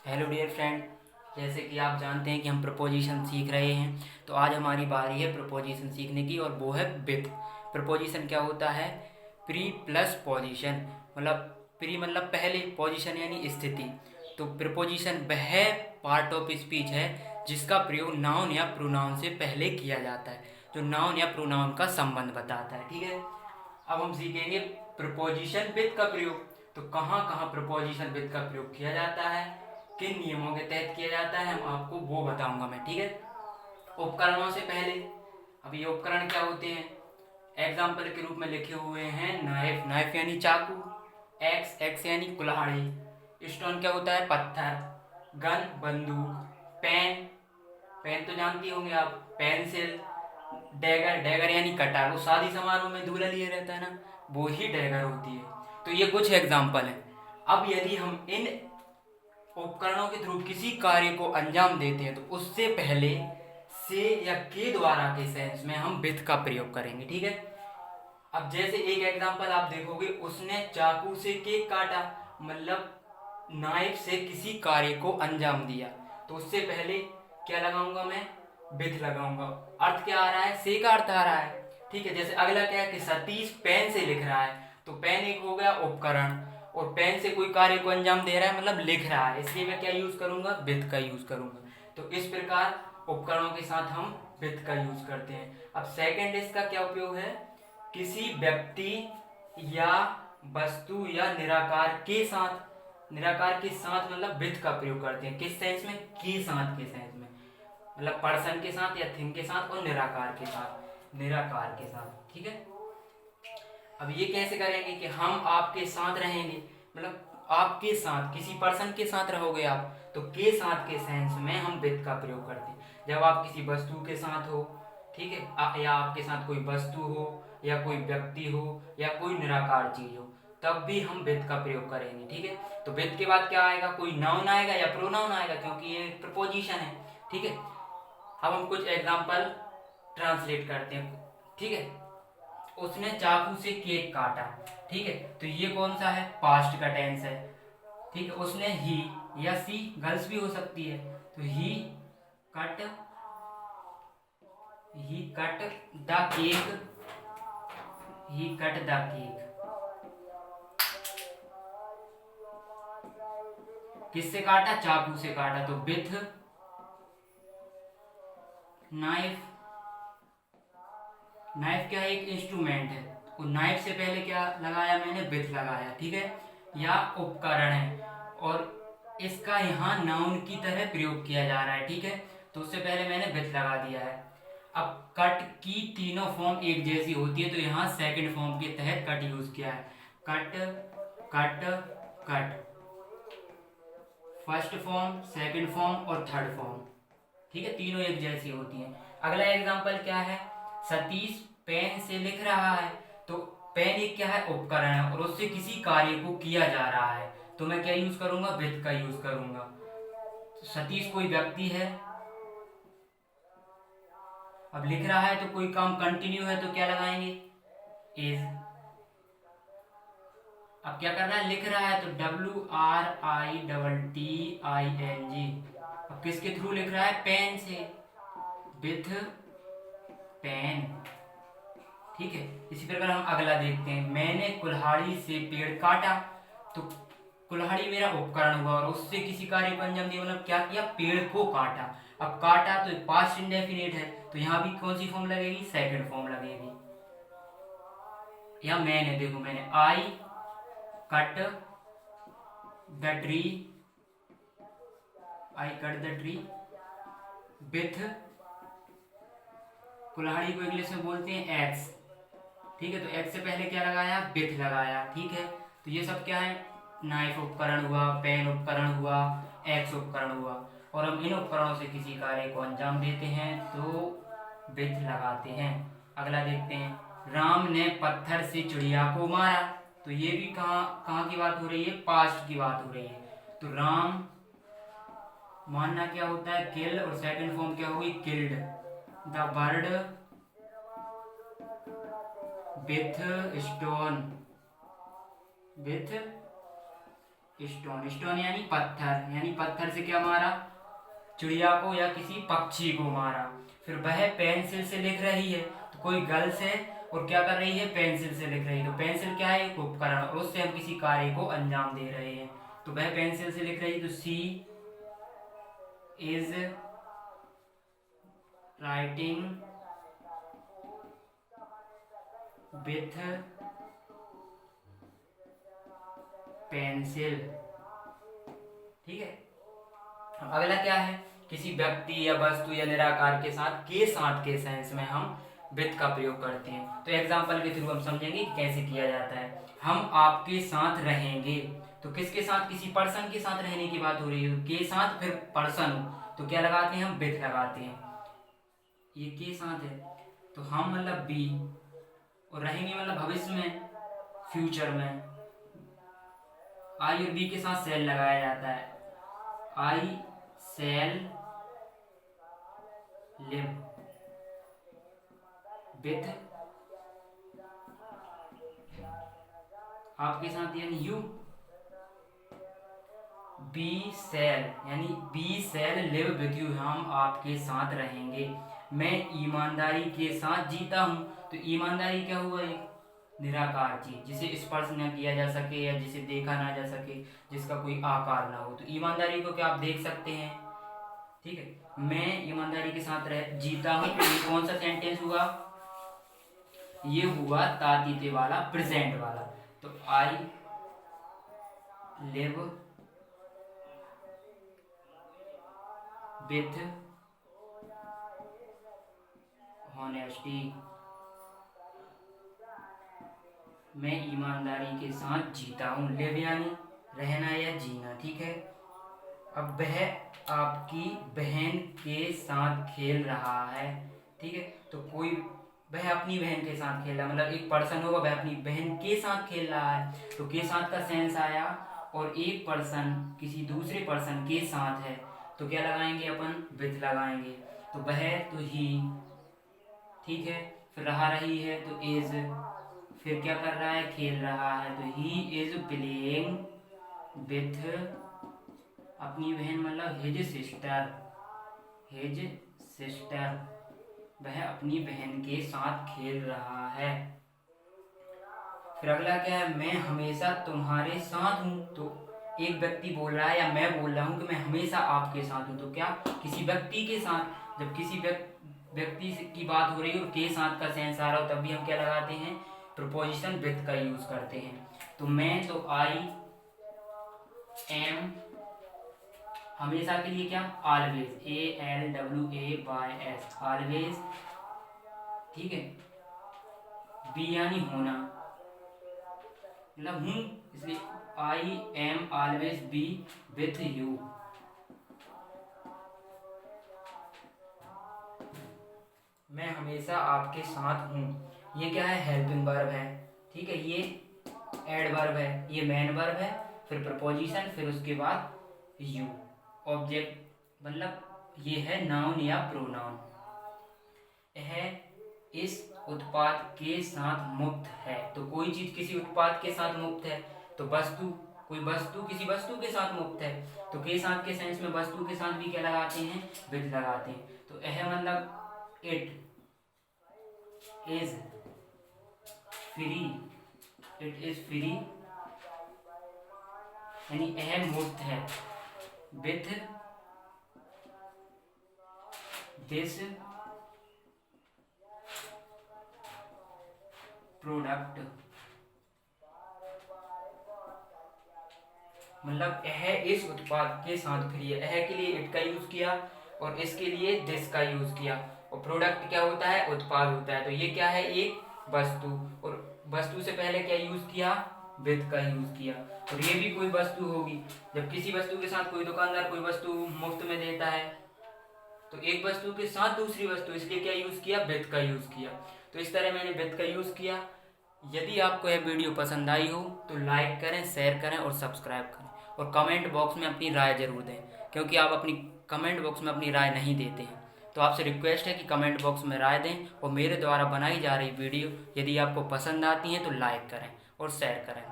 Hello dear friend. जैसे कि आप जानते हैं कि हम प्रपोजिशन सीख रहे हैं, तो आज हमारी बारी है प्रपोजिशन सीखने की, और वो है विथ। प्रपोजिशन क्या होता है? प्री प्लस पोजीशन, मतलब प्री मतलब पहले, पोजीशन यानी स्थिति। तो प्रपोजिशन वह पार्ट ऑफ स्पीच है जिसका प्रयोग नाउन या प्रोनाउन से पहले किया जाता है, जो नाउन या प्रोनाउन का संबंध बताता है। ठीक है, अब हम सीखेंगे प्रपोजिशन विथ का प्रयोग। तो कहाँ कहाँ प्रपोजिशन विथ का प्रयोग किया जाता है, किन नियमों के तहत किया जाता है, हम आपको वो बताऊंगा मैं। ठीक है, उपकरणों से पहले, अब ये उपकरण क्या होते हैं? एग्जाम्पल के रूप में लिखे हुए हैं नाइफ, नाइफ यानी चाकू। एक्स, एक्स यानी कुल्हाड़ी। स्टोन क्या होता है? पत्थर। गन, बंदूक। पेन, पेन तो जानती होंगे आप, पेंसिल। डैगर, डैगर यानी कटार, वो शादी समारोह में दूल्हा लिए रहता है ना, वो ही डैगर होती है। तो ये कुछ एग्जाम्पल हैं। अब यदि हम इन उपकरणों के थ्रू किसी कार्य को अंजाम देते हैं, तो उससे पहले से या के द्वारा के सेंस में हम विथ का प्रयोग करेंगे। ठीक है, अब जैसे एक एग्जाम्पल आप देखोगे, उसने चाकू से केक काटा, मतलब नाइफ से किसी कार्य को अंजाम दिया, तो उससे पहले क्या लगाऊंगा मैं? विथ लगाऊंगा। अर्थ क्या आ रहा है? से का अर्थ आ रहा है। ठीक है, जैसे अगला क्या है कि सतीश पेन से लिख रहा है, तो पेन एक हो गया उपकरण, और पेन से कोई कार्य को अंजाम दे रहा है मतलब लिख रहा है, इसलिए मैं क्या यूज करूंगा? विथ का यूज करूंगा। तो इस प्रकार उपकरणों के साथ हम विथ का यूज करते हैं। अब सेकंड इसका क्या उपयोग है? किसी व्यक्ति या वस्तु या निराकार के साथ, निराकार के साथ मतलब विथ का प्रयोग करते हैं। किस सेंस में? के साथ के सेंस में, मतलब पर्सन के साथ या थिंग के साथ, और निराकार के साथ, निराकार के साथ। ठीक है, अब ये कैसे करेंगे कि हम आपके साथ रहेंगे, मतलब आपके साथ किसी पर्सन के साथ रहोगे आप, तो के साथ के सेंस में हम विथ का प्रयोग करते हैं। जब आप किसी वस्तु के साथ हो, ठीक है, या आपके साथ कोई वस्तु हो, या कोई व्यक्ति हो, या कोई निराकार चीज हो, तब भी हम विथ का प्रयोग करेंगे। ठीक है, तो विथ के बाद क्या आएगा? कोई नाउन आएगा या प्रोनाउन आएगा, क्योंकि ये प्रपोजिशन है। ठीक है, अब हम कुछ एग्जाम्पल ट्रांसलेट करते हैं। ठीक है, उसने चाकू से केक काटा। ठीक है, तो ये कौन सा है? पास्ट का टेंस है। ठीक है, उसने ही या सी, गर्ल्स भी हो सकती है, तो cut he cut the cake, he cut the cake. किससे काटा? चाकू से काटा, तो विथ नाइफ। नाइफ क्या है? एक इंस्ट्रूमेंट है, और नाइफ से पहले क्या लगाया मैंने? विथ लगाया। ठीक है, या उपकरण है, और इसका यहाँ नाउन की तरह प्रयोग किया जा रहा है। ठीक है, तो उससे पहले मैंने विथ लगा दिया है। अब कट की तीनों फॉर्म एक जैसी होती है, तो यहाँ सेकंड फॉर्म के तहत कट यूज किया है। Cut, cut, cut, first form, second form और थर्ड फॉर्म। ठीक है, तीनों एक जैसी होती हैं। अगला एग्जांपल क्या है? सतीश पेन से लिख रहा है, तो पेन एक क्या है? उपकरण है, और उससे किसी कार्य को किया जा रहा है, तो मैं क्या यूज करूंगा? विथ का यूज करूंगा। तो सतीश कोई व्यक्ति है, अब लिख रहा है तो कोई काम कंटिन्यू है, तो क्या लगाएंगे? इज। अब क्या कर रहा है? लिख रहा है, तो WRITTING। अब किसके थ्रू लिख रहा है? पेन से, विथ पेन। ठीक है, इसी प्रकार हम अगला देखते हैं। मैंने कुल्हाड़ी से पेड़ काटा, तो कुल्हाड़ी मेरा उपकरण हुआ, और उससे किसी कार्य को अंजाम दिया, मतलब क्या किया? पेड़ को काटा। अब काटा तो पास्ट इंडेफिनिट है, तो यहाँ भी कौन सी फॉर्म लगेगी? सेकंड फॉर्म लगेगी। या मैंने, देखो मैंने I cut the tree, I cut the tree with, कुल्हाड़ी को इंग्लिश में बोलते हैं एक्स। ठीक है, तो एक्स से पहले क्या लगाया? विथ लगाया। ठीक है, तो ये सब क्या है? नाइफ उपकरण हुआ, पेन उपकरण हुआ, एक्स उपकरण हुआ, और हम इन उपकरणों से किसी कार्य को अंजाम देते हैं तो विथ लगाते हैं। अगला देखते हैं। राम ने पत्थर से चिड़िया को मारा, तो ये भी कहाँ कहाँ की बात हो रही है? पास्ट की बात हो रही है। तो राम मानना क्या होता है? किल, और सेकंड फॉर्म क्या होगी? Killed. The bird with stone, with stone, stone यानी पत्थर, यानी पत्थर से क्या मारा, चिड़िया को या किसी पक्षी को मारा। फिर वह पेंसिल से लिख रही है, तो कोई गर्ल्स है और क्या कर रही है, पेंसिल से लिख रही है। तो पेंसिल क्या है, एक उपकरण, और उससे हम किसी कार्य को अंजाम दे रहे हैं। तो वह पेंसिल से लिख रही है, तो सी इज राइटिंग विथ पेंसिल। ठीक है। अब अगला क्या है, किसी व्यक्ति या वस्तु या निराकार के साथ के सेंस में हम विथ का प्रयोग करते हैं। तो एग्जाम्पल के थ्रू हम समझेंगे कि कैसे किया जाता है। हम आपके साथ रहेंगे, तो किसके साथ, किसी पर्सन के साथ रहने की बात हो रही है, तो के साथ फिर पर्सन, तो क्या लगाते हैं, हम विथ लगाते हैं। ये के साथ है, तो हम मतलब बी, और रहेंगे मतलब भविष्य में, फ्यूचर में। आई और बी के साथ सेल लगाया जाता है, आई सेल लिव विथ आपके साथ यानी यू, बी सेल यानी be sell live with you, हम आपके साथ रहेंगे। मैं ईमानदारी के साथ जीता हूं, तो ईमानदारी क्या हुआ, एक निराकार चीज जिसे स्पर्श न किया जा सके या जिसे देखा ना जा सके, जिसका कोई आकार ना हो। तो ईमानदारी को क्या आप देख सकते हैं। ठीक है, मैं ईमानदारी के साथ जीता हूं, तो ये कौन सा सेंटेंस हुआ, ये हुआ तातीते वाला, प्रेजेंट वाला। तो आई लिव विथ हॉनेस्टी, मैं ईमानदारी के साथ जीता हूँ। लिव यानी रहना या जीना। ठीक है। अब वह आपकी बहन के साथ खेल रहा है। ठीक है, तो कोई, वह अपनी बहन के साथ खेल रहा है, मतलब एक पर्सन होगा, वह अपनी बहन के साथ खेल रहा है, तो के साथ का सेंस आया। और एक पर्सन किसी दूसरे पर्सन के साथ है, तो क्या लगाएंगे अपन, विथ लगाएंगे। तो वह, तो ही। ठीक है, फिर रहा रही है, तो इज, फिर क्या कर रहा है, खेल रहा है, तो ही इज प्लेइंग विथ अपनी बहन, मतलब हिज सिस्टर, हिज सिस्टर, वह अपनी बहन के साथ खेल रहा है। फिर अगला क्या है, मैं हमेशा तुम्हारे साथ हूं, तो एक व्यक्ति बोल रहा है या मैं बोल रहा हूं कि मैं हमेशा आपके साथ हूं, तो क्या, किसी व्यक्ति के साथ। जब किसी व्यक्ति की बात हो रही है और के साथ का सेंस आ रहा हो, तब भी हम क्या लगाते हैं, प्रीपोजिशन विथ का यूज करते हैं। तो मैं, तो आई एम, हमेशा के लिए क्या, ऑलवेज, ALWAYS, ऑलवेज। ठीक है। बी यानी होना, मतलब हूं, इसलिए I am always be with you. मैं हमेशा आपके साथ हूं, ये क्या है, हेल्पिंग वर्ब है। ठीक है, ये एडवर्ब है, ये मेन वर्ब है, फिर प्रपोजिशन, फिर उसके बाद यू। ऑब्जेक्ट मतलब ये है नाउन या प्रोनाउन। यह इस उत्पाद के साथ मुक्त है, तो कोई चीज किसी उत्पाद के साथ मुक्त है, तो वस्तु, कोई वस्तु किसी वस्तु के साथ मुक्त है, तो के साथ के सेंस में वस्तु के साथ भी क्या लगाते हैं, विथ लगाते हैं। तो यह मतलब it is free, it is free यानी यह मुक्त है, विथ दिस प्रोडक्ट, मतलब यह इस उत्पाद के साथ फ्री है। यह के लिए इट का यूज किया और इसके लिए दिस का यूज किया। और प्रोडक्ट क्या होता है, उत्पाद होता है। तो ये क्या है, एक वस्तु, और वस्तु से पहले क्या यूज किया, विथ का यूज किया। और ये भी कोई वस्तु होगी। जब किसी वस्तु के साथ कोई दुकानदार कोई वस्तु मुफ्त में देता है, तो एक वस्तु के साथ दूसरी वस्तु, इसलिए क्या यूज किया, विथ का यूज किया। तो इस तरह मैंने विथ का यूज किया। यदि आपको यह वीडियो पसंद आई हो तो लाइक करें, शेयर करें और सब्सक्राइब करें, और कमेंट बॉक्स में अपनी राय जरूर दें, क्योंकि आप अपनी कमेंट बॉक्स में अपनी राय नहीं देते हैं। तो आपसे रिक्वेस्ट है कि कमेंट बॉक्स में राय दें, और मेरे द्वारा बनाई जा रही वीडियो यदि आपको पसंद आती है तो लाइक करें और शेयर करें।